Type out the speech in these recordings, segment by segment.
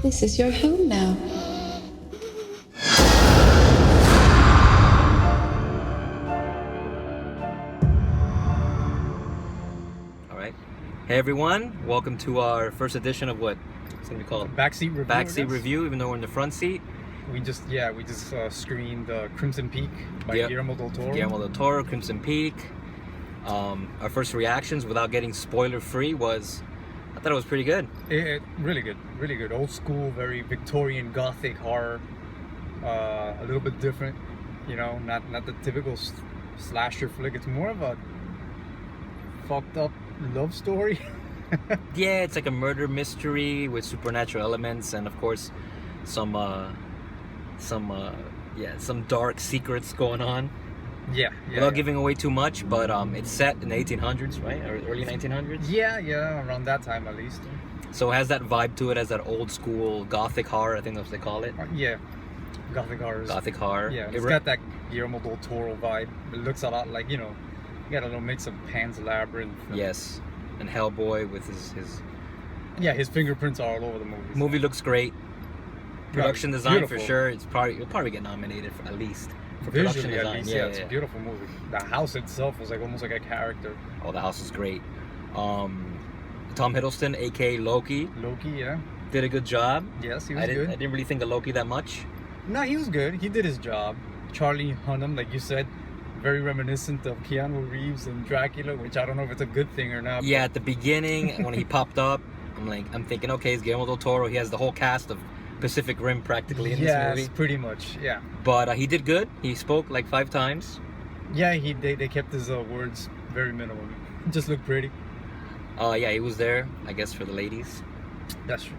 This is your home now. All right. Hey everyone, welcome to our first edition of what's gonna be called Backseat review. Backseat review. Even though we're in the front seat, We just screened Crimson Peak by Guillermo del Toro. Guillermo del Toro, Crimson Peak. Our first reactions, without getting spoiler free, was I thought it was pretty good. Really good. Old school, very Victorian Gothic horror. A little bit different, not the typical slasher flick. It's more of a fucked up love story. Yeah, it's like a murder mystery with supernatural elements, and of course, some dark secrets going on. Without giving away too much, but it's set in the 1800s, right? Or early 1900s? Yeah, around that time at least. So it has that vibe to it, as that old school Gothic horror, I think that's what they call it. Yeah, Gothic horror. Gothic horror. Yeah, it's got that Guillermo del Toro vibe. It looks a lot like, you got a little mix of Pan's Labyrinth. Yes, and Hellboy with his fingerprints are all over the movie. Movie looks great. Production design beautiful. For sure. You'll probably get nominated for at least. For Visually, production design, at least, it's a beautiful movie. The house itself was like almost like a character. Oh, the house is great. Tom Hiddleston, aka Loki, did a good job. Yes, he was good. I didn't really think of Loki that much. No, he was good. He did his job. Charlie Hunnam, like you said, very reminiscent of Keanu Reeves and Dracula, which I don't know if it's a good thing or not. Yeah, at the beginning when he popped up, I'm thinking, okay, it's Guillermo del Toro. He has the whole cast of Pacific Rim practically in this movie. Yes, pretty much. Yeah. But he did good. He spoke like 5 times. Yeah, they kept his words very minimal. He just looked pretty. Yeah, he was there, I guess, for the ladies. That's true.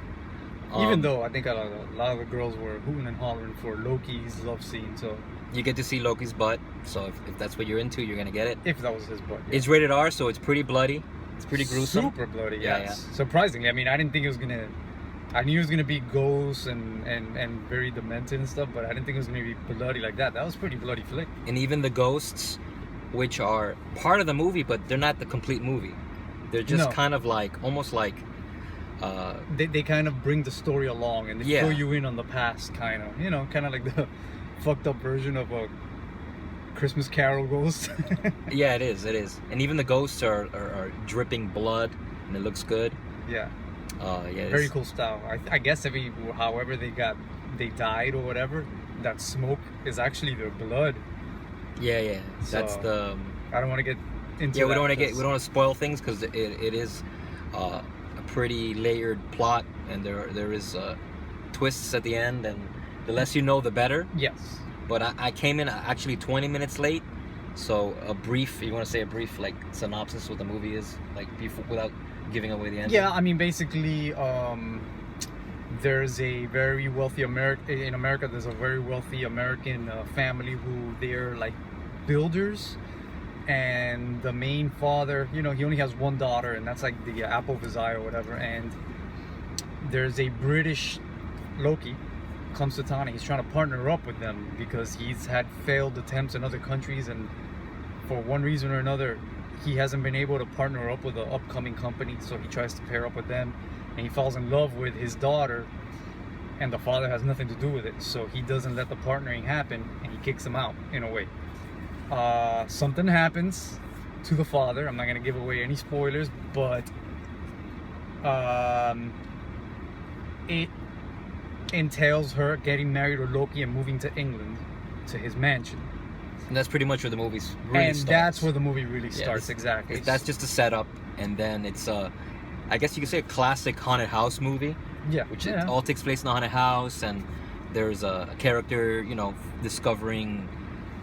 Even though I think a lot of the girls were hooting and hollering for Loki's love scene, so you get to see Loki's butt. So if that's what you're into, you're gonna get it. If that was his butt. Yeah. It's rated R, so it's pretty bloody. It's pretty gruesome. Super bloody. Yeah. Surprisingly, I mean, I didn't think it was gonna. I knew it was gonna be ghosts and very demented and stuff, but I didn't think it was gonna be bloody like that. That was pretty bloody flick. And even the ghosts, which are part of the movie, but they're not the complete movie. They're just kind of like, almost like... They kind of bring the story along and they fill you in on the past, kind of. Kind of like the fucked up version of a Christmas Carol ghost. Yeah, it is. And even the ghosts are dripping blood, and it looks good. Yeah. Yeah, very cool style. I guess however they died or whatever, that smoke is actually their blood. Yeah. So, that's the. I don't want to get into. Yeah, we don't want to spoil things because it is a pretty layered plot, and there is twists at the end, and the less you know, the better. Yes. But I came in actually 20 minutes late, so you want to say a brief like synopsis what the movie is like before, without giving away the end? Yeah, I mean, basically, there's a very wealthy in America. There's a very wealthy American family who they're like builders, and the main father, he only has one daughter, and that's like the apple of his eye or whatever. And there's a British Loki comes to town, and he's trying to partner up with them because he's had failed attempts in other countries, and for one reason or another, he hasn't been able to partner up with an upcoming company, so he tries to pair up with them, and he falls in love with his daughter, and the father has nothing to do with it, so he doesn't let the partnering happen, and he kicks him out in a way. Something happens to the father. I'm not going to give away any spoilers, but it entails her getting married to Loki and moving to England, to his mansion. And that's pretty much where the movie's really starts. That's where the movie really starts, exactly. That's just a setup, and then it's I guess you could say a classic haunted house movie. Yeah. Which it all takes place in a haunted house, and there's a character, discovering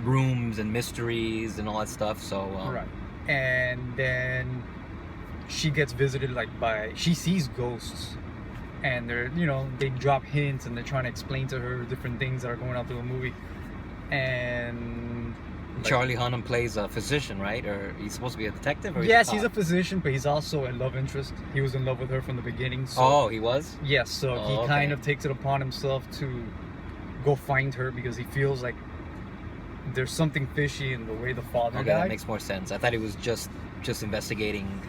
rooms and mysteries and all that stuff. So right. And then she gets visited she sees ghosts, and they drop hints, and they're trying to explain to her different things that are going on through the movie. And Charlie Hunnam plays a physician, right? Or he's supposed to be a detective? Or yes, he's a physician, but he's also a love interest. He was in love with her from the beginning. So, he was? Yes, so he kind of takes it upon himself to go find her because he feels like there's something fishy in the way the father died. That makes more sense. I thought he was just investigating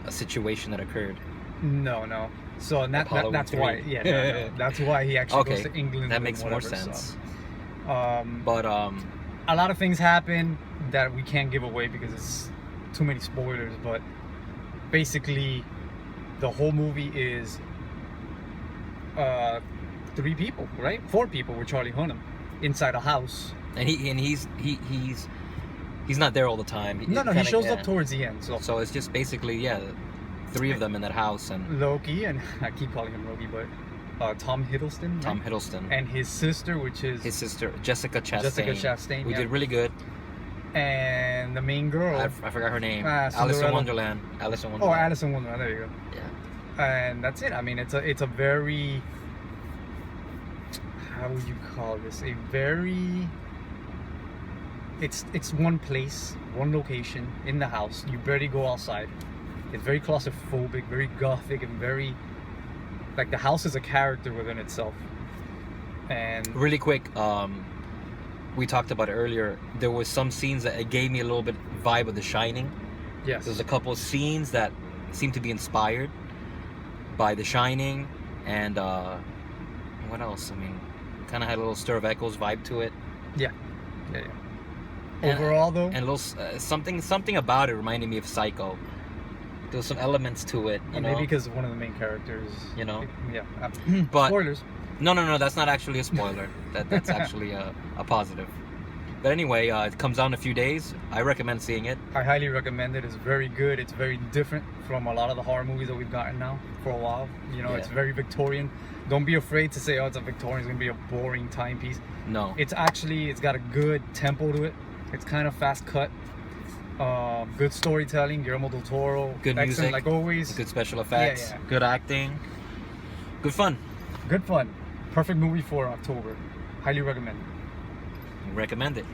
a situation that occurred. No. So and Halloween that's 3. why. Yeah, no, that's why he actually goes to England. That and makes more whatever, sense. So. But A lot of things happen that we can't give away because it's too many spoilers. But basically, the whole movie is 3 people, right? 4 people with Charlie Hunnam inside a house. and he's not there all the time. No, he shows up towards the end. So it's just basically 3 of them in that house, and Loki, and I keep calling him Loki, but Tom Hiddleston. Tom right? Hiddleston And his sister, which is his sister Jessica Chastain. Jessica Chastain. Who yeah. did really good. And the main girl. I forgot her name. Alice in Cinderella. Wonderland. Alice in Oh, Wonderland. Alice in Wonderland. There you go. Yeah. And that's it. I mean, it's a very, how would you call this? A very, it's one place, one location in the house. You barely go outside. It's very claustrophobic, very gothic, and very, like, the house is a character within itself. And Really quick, we talked about it earlier. There was some scenes that it gave me a little bit vibe of The Shining. yes, There's a couple of scenes that seem to be inspired by The Shining, and what else? I mean, kind of had a little Stir of Echoes vibe to it. yeah. And- Overall, though, And a little something about it reminded me of Psycho. There was some elements to it, you know. maybe because one of the main characters, You know. yeah. But Spoilers. no, that's not actually a spoiler. That's actually a positive. But anyway, it comes out in a few days. I recommend seeing it. I highly recommend it. It's very good. It's very different from a lot of the horror movies that we've gotten now for a while. You know, Yeah. it's very Victorian. Don't be afraid to say, oh, it's a Victorian. It's going to be a boring timepiece. No. It's got a good tempo to it. It's kind of fast cut. Good storytelling. Guillermo del Toro. Good Excellent, music. like always. Good special effects. Yeah. Good acting. Good fun. Good fun. Perfect movie for October. Highly recommend. Recommend it.